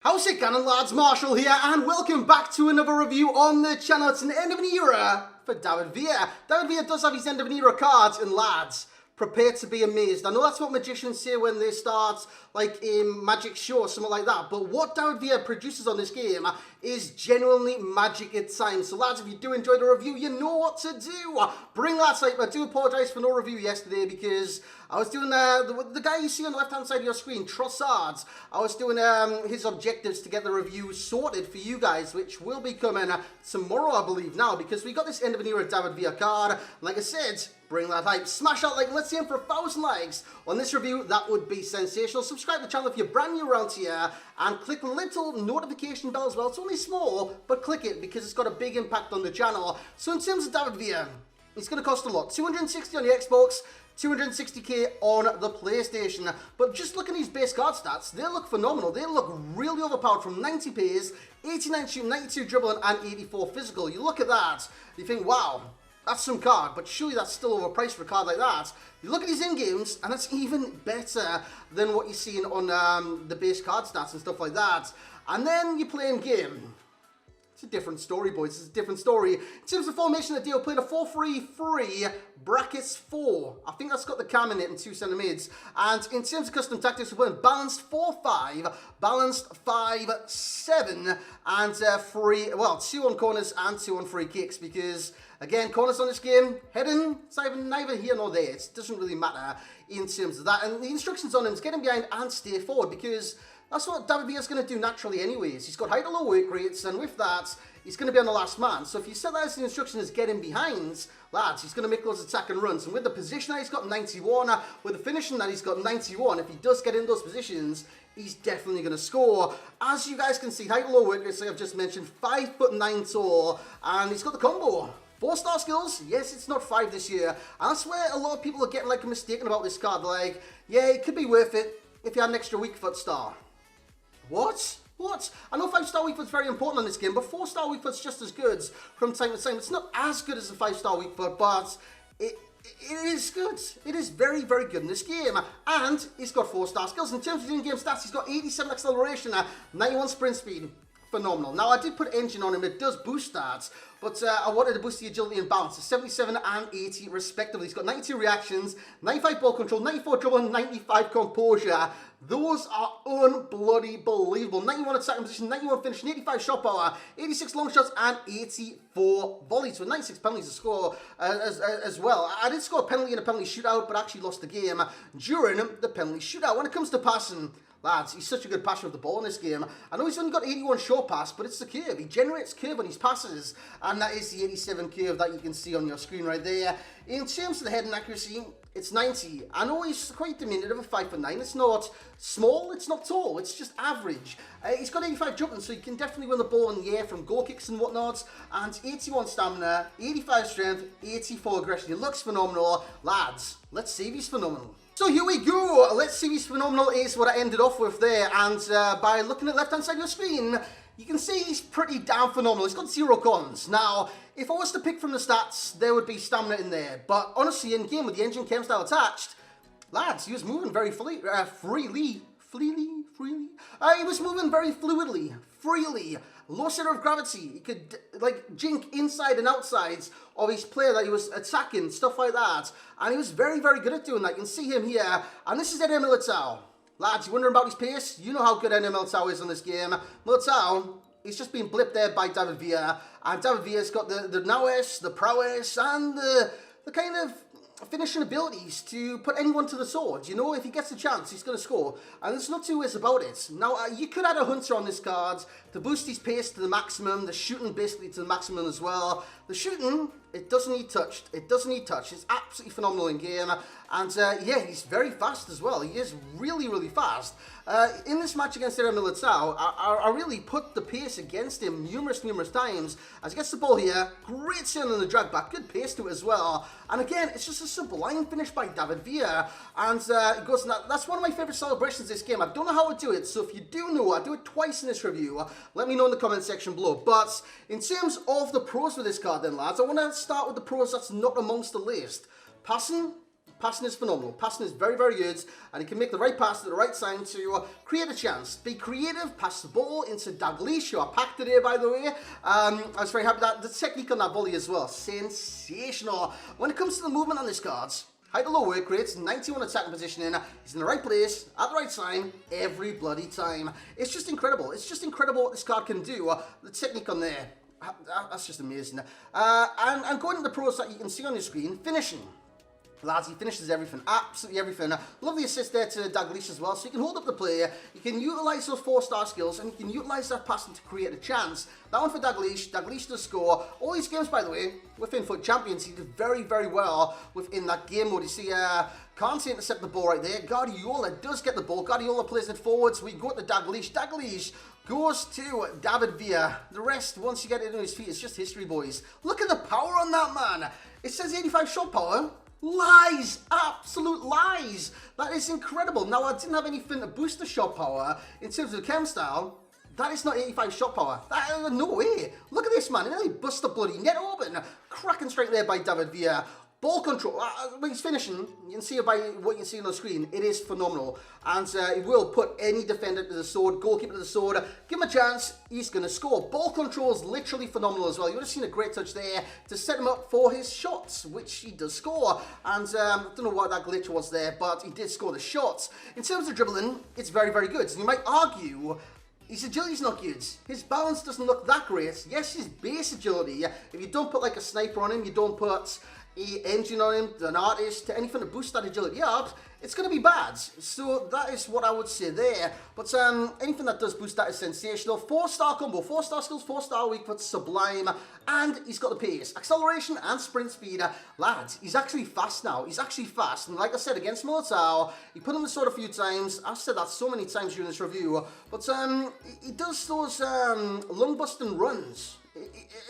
How's it going, lads? Marshall here, and welcome back to another review on the channel. It's an end of an era for David Villa. David Villa does have his end of an era cards, and lads, prepare to be amazed. I know that's what magicians say when they start like a magic show or something like that, but what David Villa produces on this game is genuinely magic at times. So lads, if you do enjoy the review, you know what to do. Bring that type. I do apologise for no review yesterday because I was doing the guy you see on the left hand side of your screen, Trossard. I was doing his objectives to get the review sorted for you guys, which will be coming tomorrow, I believe, now, because we got this end of an era David Villa card. Like I said, bring that hype, smash that like, and let's aim for 1,000 likes on this review. That would be sensational. Subscribe to the channel if you're brand new around here, and click the little notification bell as well. It's only small, but click it because it's got a big impact on the channel. So in terms of David Villa, it's going to cost a lot. 260 on the Xbox, 260k on the PlayStation. But just look at these base card stats, they look phenomenal. They look really overpowered from 90 pace, 89 shooting, 92 dribbling, and 84 physical. You look at that, you think, wow, that's some card, but surely that's still overpriced for a card like that. You look at these in-games, and that's even better than what you're seeing on the base card stats and stuff like that. And then you play in-game. It's a different story, boys. It's a different story. In terms of formation of the deal, playing a 4-3-3, brackets 4. I think that's got the cam in it and 2 centre mids. And in terms of custom tactics, we're playing balanced 4-5, balanced 5-7, and 2 on corners and 2 on free kicks. Because, again, corners on this game, heading, it's neither here nor there. It doesn't really matter in terms of that. And the instructions on him is getting behind and stay forward, because that's what David Villa's going to do naturally anyways. He's got high to low work rates, and with that, he's going to be on the last man. So if you set that as the instruction as getting behind, lads, he's going to make those attacking runs. And with the position that he's got 91, with the finishing that he's got 91, if he does get in those positions, he's definitely going to score. As you guys can see, high to low work rates, like I've just mentioned, 5'9" tall, and he's got the combo. 4-star skills, yes, it's not 5 this year. And that's where a lot of people are getting like mistaken about this card. Like, yeah, it could be worth it if you had an extra weak foot star. What? I know 5-star weak foot's very important on this game, but 4-star weak foot's just as good from time to time. It's not as good as a 5-star weak foot, but it is good. It is very, very good in this game. And he's got 4-star skills. In terms of in-game stats, he's got 87 acceleration, 91 sprint speed. Phenomenal. Now, I did put engine on him. It does boost stats, but I wanted to boost the agility and balance to 77 and 80 respectively. He's got 92 reactions, 95 ball control, 94 dribbling, 95 composure. Those are unbloody believable. 91 attacking position, 91 finishing, 85 shot power, 86 long shots, and 84 volleys. So 96 penalties to score as well. I did score a penalty in a penalty shootout, but actually lost the game during the penalty shootout. When it comes to passing, lads, he's such a good passer with the ball in this game. I know he's only got 81 short pass, but it's the curve. He generates curve on his passes, and that is the 87 curve that you can see on your screen right there. In terms of the heading accuracy, it's 90. I know he's quite diminutive of 5'9". It's not small, it's not tall, it's just average. He's got 85 jumping, so he can definitely win the ball in the air from goal kicks and whatnot. And 81 stamina, 85 strength, 84 aggression. He looks phenomenal. Lads, let's see if he's phenomenal. So here we go. Let's see if he's phenomenal is what I ended off with there. And by looking at the left-hand side of your screen, you can see he's pretty damn phenomenal. He's got 0 cons. Now, if I was to pick from the stats, there would be stamina in there. But honestly, in game with the engine chem style attached, lads, he was moving very freely. He was moving very fluidly, freely. Low center of gravity. He could like jink inside and outsides of his player that he was attacking, stuff like that. And he was very, very good at doing that. You can see him here. And this is Eder Militao. Lads, you wondering about his pace? You know how good Eder Militao is on this game. Militao, he's just been blipped there by David Villa. And David Villa's got the nous, the prowess, and the kind of finishing abilities to put anyone to the sword. You know, if he gets a chance, he's going to score. And there's no two ways about it. Now, you could add a hunter on this card to boost his pace to the maximum, the shooting basically to the maximum as well. The shooting, it doesn't need touched. It doesn't need touch. It's absolutely phenomenal in game. And yeah, he's very fast as well. He is really, really fast. In this match against Eder Militao, I really put the pace against him numerous times. As he gets the ball here, great turn on the drag back, good pace to it as well. And again, it's just a simple line finish by David Villa. And it goes, that's one of my favourite celebrations this game. I don't know how to do it, so if you do know, I do it twice in this review. Let me know in the comment section below. But in terms of the pros with this card then, lads, I want to start with the pros that's not amongst the list. Passing, Passing is phenomenal. Passing is very, very good, and he can make the right pass at the right time to create a chance. Be creative, pass the ball into Dalglish, who I packed today, by the way. I was very happy that the technique on that volley as well, sensational. When it comes to the movement on this card, high to low work rates, 91 attacking positioning. He's in the right place, at the right time, every bloody time. It's just incredible. It's just incredible what this card can do. The technique on there, that's just amazing. And going to the pros that you can see on your screen, finishing. Lads, he finishes everything, absolutely everything. Lovely assist there to Dalglish as well, so you can hold up the player, you can utilise those 4-star skills, and you can utilise that passing to create a chance. That one for Dalglish does score. All these games, by the way, within FUT Champions, he did very, very well within that game mode. You see, can't intercept the ball right there. Guardiola does get the ball, Guardiola plays it forwards, we go to Dalglish, Dalglish goes to David Villa. The rest, once you get it into his feet, it's just history, boys. Look at the power on that man. It says 85 shot power. Lies! Absolute lies! That is incredible. Now, I didn't have anything to boost the shot power in terms of the chem style. That is not 85 shot power. No way. Look at this, man. He nearly bust the bloody net open. Cracking straight there by David Villa. Ball control, when he's finishing, you can see it by what you can see on the screen, it is phenomenal. And he will put any defender to the sword, goalkeeper to the sword, give him a chance, he's going to score. Ball control is literally phenomenal as well. You would have seen a great touch there to set him up for his shots, which he does score. And I don't know what that glitch was there, but he did score the shots. In terms of dribbling, it's very, very good. So you might argue, his agility's not good. His balance doesn't look that great. Yes, his base agility, if you don't put like a sniper on him, you don't put engine on him, an artist, anything to boost that agility up, it's going to be bad. So that is what I would say there. But anything that does boost that is sensational. 4-star combo, 4-star skills, 4-star weak foot, sublime, and he's got the pace, acceleration and sprint speed. Lads, he's actually fast now. He's actually fast. And like I said, against Militao, he put him in the sword a few times. I've said that so many times during this review. But he does those lung busting runs.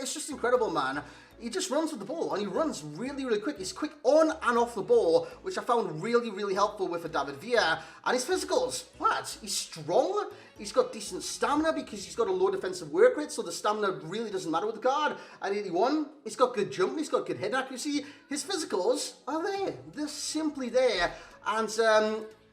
It's just incredible, man. He just runs with the ball, and he runs really, really quick. He's quick on and off the ball, which I found really, really helpful with David Villa. And his physicals, lads, he's strong. He's got decent stamina because he's got a low defensive work rate, so the stamina really doesn't matter with the card. At 81, he's got good jump, he's got good head accuracy. His physicals are there. They're simply there. And,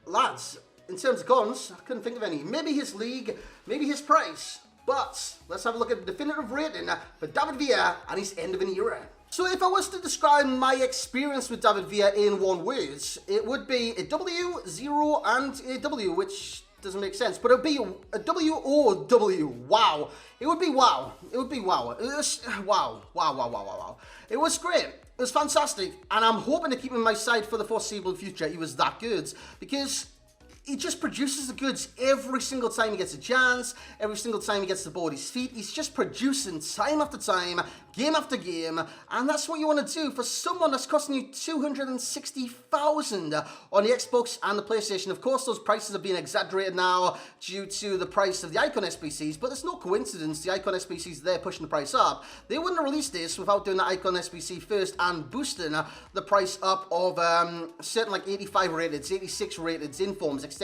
lads, in terms of cons, I couldn't think of any. Maybe his league, maybe his price. But let's have a look at the definitive rating for David Villa and his end of an era. So if I was to describe my experience with David Villa in one word, it would be a W, 0, and a W, which doesn't make sense. But it would be a W or W. Wow. It would be wow. It would be wow. It was wow. Wow. It was great. It was fantastic. And I'm hoping to keep him in my side for the foreseeable future. He was that good. Because he just produces the goods every single time he gets a chance, every single time he gets the ball at his feet. He's just producing time after time, game after game, and that's what you want to do for someone that's costing you $260,000 on the Xbox and the PlayStation. Of course, those prices are being exaggerated now due to the price of the Icon SBCs, but it's no coincidence the Icon SBCs, they're pushing the price up. They wouldn't have released this without doing the Icon SBC first and boosting the price up of certain like 85 rated, 86 rated, informs, etc.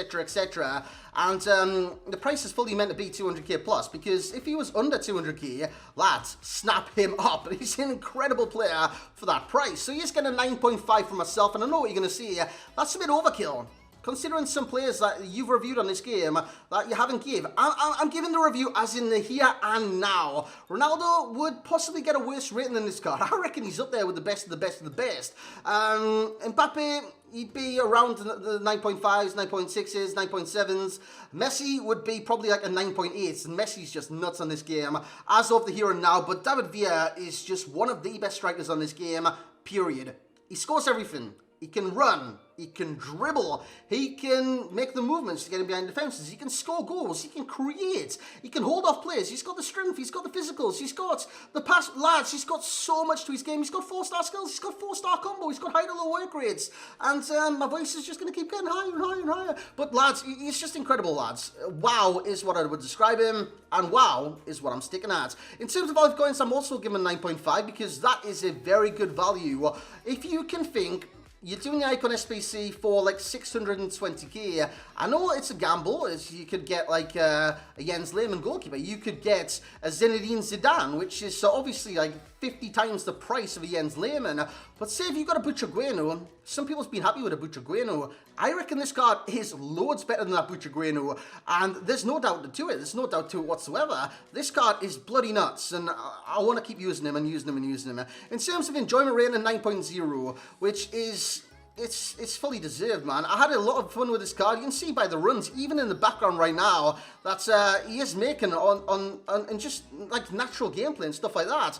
And the price is fully meant to be 200k plus, because if he was under 200k, lads, snap him up. He's an incredible player for that price. So he's getting a 9.5 from myself, and I know what you're going to see. That's a bit overkill, considering some players that you've reviewed on this game that you haven't give. I'm giving the review as in the here and now. Ronaldo would possibly get a worse rating than this card. I reckon he's up there with the best of the best of the best. Mbappe, he'd be around the 9.5s, 9.6s, 9.7s. Messi would be probably like a 9.8, and Messi's just nuts on this game as of the here and now. But David Villa is just one of the best strikers on this game, period. He scores everything. He can run, he can dribble, he can make the movements to get him behind defences, he can score goals, he can create, he can hold off players, he's got the strength, he's got the physicals, he's got the pass, lads, he's got so much to his game, he's got 4-star skills, he's got 4-star combo, he's got high to low work rates, and my voice is just going to keep getting higher and higher and higher. But lads, he's just incredible, lads. Wow is what I would describe him, and wow is what I'm sticking at. In terms of life coins, I'm also giving 9.5, because that is a very good value. If you can think, you're doing the Icon SBC for like 620k. I know it's a gamble. You could get like a Jens Lehmann goalkeeper. You could get a Zinedine Zidane, which is obviously like 50 times the price of a Jens Lehmann. But say if you've got a Butcher Gueno, some people's been happy with a Butragueno. I reckon this card is loads better than that Butragueno, and there's no doubt to it. There's no doubt to it whatsoever. This card is bloody nuts, and I want to keep using him and using him and using him. In terms of enjoyment rating, 9.0, which is... It's fully deserved, man. I had a lot of fun with this card. You can see by the runs, even in the background right now, that he is making on just like natural gameplay and stuff like that.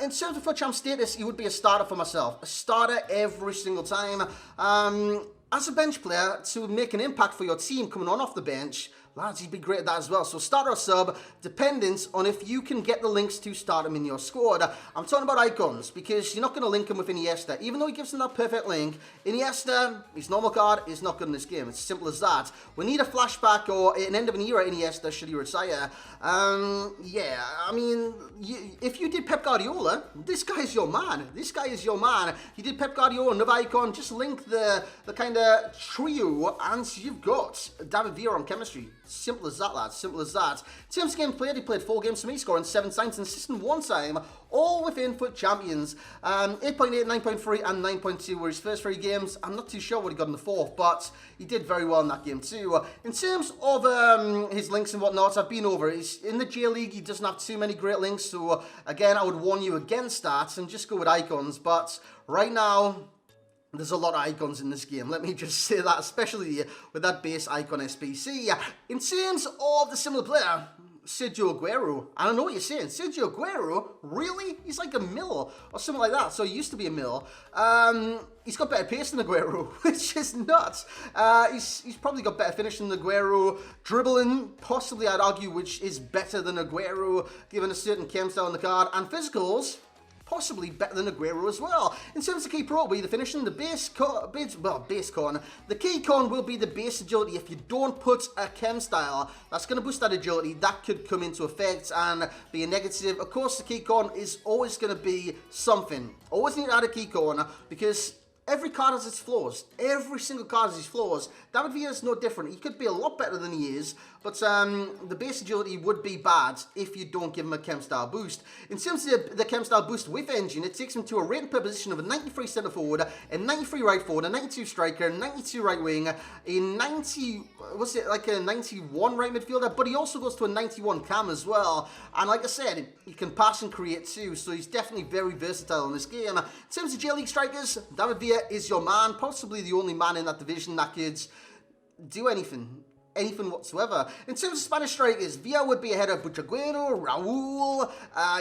In terms of FUT champ status, he would be a starter for myself. A starter every single time. As a bench player, to make an impact for your team coming on off the bench, lads, he'd be great at that as well. So starter or sub, dependent on if you can get the links to start him in your squad. I'm talking about Ikons, because you're not going to link him with Iniesta. Even though he gives him that perfect link, Iniesta, his normal card, is not good in this game. It's as simple as that. We need a flashback or an end of an era Iniesta should he retire. Yeah, I mean, if you did Pep Guardiola, this guy is your man. This guy is your man. You did Pep Guardiola, another Icon, just link the kind of trio, and you've got David Villa on chemistry. Simple as that, lads. Simple as that. In terms of games played, he played 4 games for me, scoring 7 times and assisting 1 time, all within FUT champions. 8.8, 9.3, and 9.2 were his first 3 games. I'm not too sure what he got in the 4th, but he did very well in that game too. In terms of his links and whatnot, I've been over. In the J League, he doesn't have too many great links, so again, I would warn you against that and just go with Icons. But right now, there's a lot of icons in this game, let me just say that, especially with that base icon SBC. In terms of the similar player, Sergio Aguero, I don't know what you're saying, Sergio Aguero, really? He's like a mil or something like that, so he used to be a mil. He's got better pace than Aguero, which is nuts. He's probably got better finish than Aguero. Dribbling, possibly I'd argue, which is better than Aguero, given a certain chem style on the card, and physicals, possibly better than Aguero as well. In terms of key pro, will be the finishing, the base con. The key con will be the base agility. If you don't put a chem style, that's going to boost that agility. That could come into effect and be a negative. Of course, the key con is always going to be something. Always need to add a key con, because every card has its flaws. Every single card has its flaws. David Villa is no different. He could be a lot better than he is, but the base agility would be bad if you don't give him a chem style boost. In terms of the chem style boost with engine, it takes him to a rating per position of a 93 centre forward, a 93 right forward, a 92 striker, a 92 right wing, a 90, what's it, like a 91 right midfielder, but he also goes to a 91 cam as well. And like I said, he can pass and create too, so he's definitely very versatile in this game. In terms of J League strikers, David Villa is your man, possibly the only man in that division that could do anything whatsoever. In terms of Spanish strikers, Villa would be ahead of Butragueno, Raul,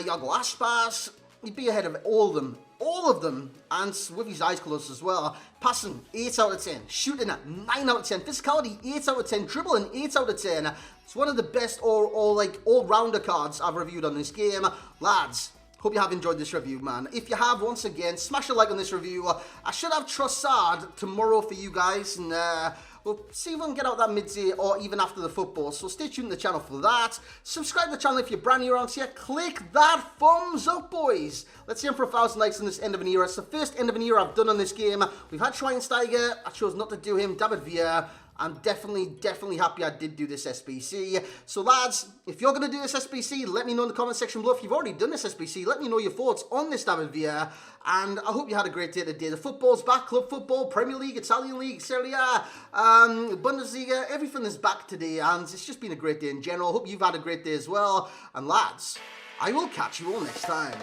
Iago Aspas. He'd be ahead of all of them, and with his eyes closed as well. Passing, 8 out of 10. Shooting, 9 out of 10. Physicality, 8 out of 10. Dribbling, 8 out of 10. It's one of the best all-rounder cards I've reviewed on this game. Lads, hope you have enjoyed this review, man. If you have, once again, smash a like on this review. I should have Trossard tomorrow for you guys, and we'll see if we can get out that midday or even after the football. So stay tuned to the channel for that. Subscribe to the channel if you're brand new around here. Click that thumbs up, boys. Let's aim for 1,000 likes in this end of an era. It's the first end of an era I've done on this game. We've had Schweinsteiger. I chose not to do him. David Villa. I'm definitely happy I did do this SBC. So lads, if you're going to do this SBC, let me know in the comment section below. If you've already done this SBC, let me know your thoughts on this David Villa. And I hope you had a great day today. The football's back, club football, Premier League, Italian League, Serie A, Bundesliga, everything is back today. And it's just been a great day in general. Hope you've had a great day as well. And lads, I will catch you all next time.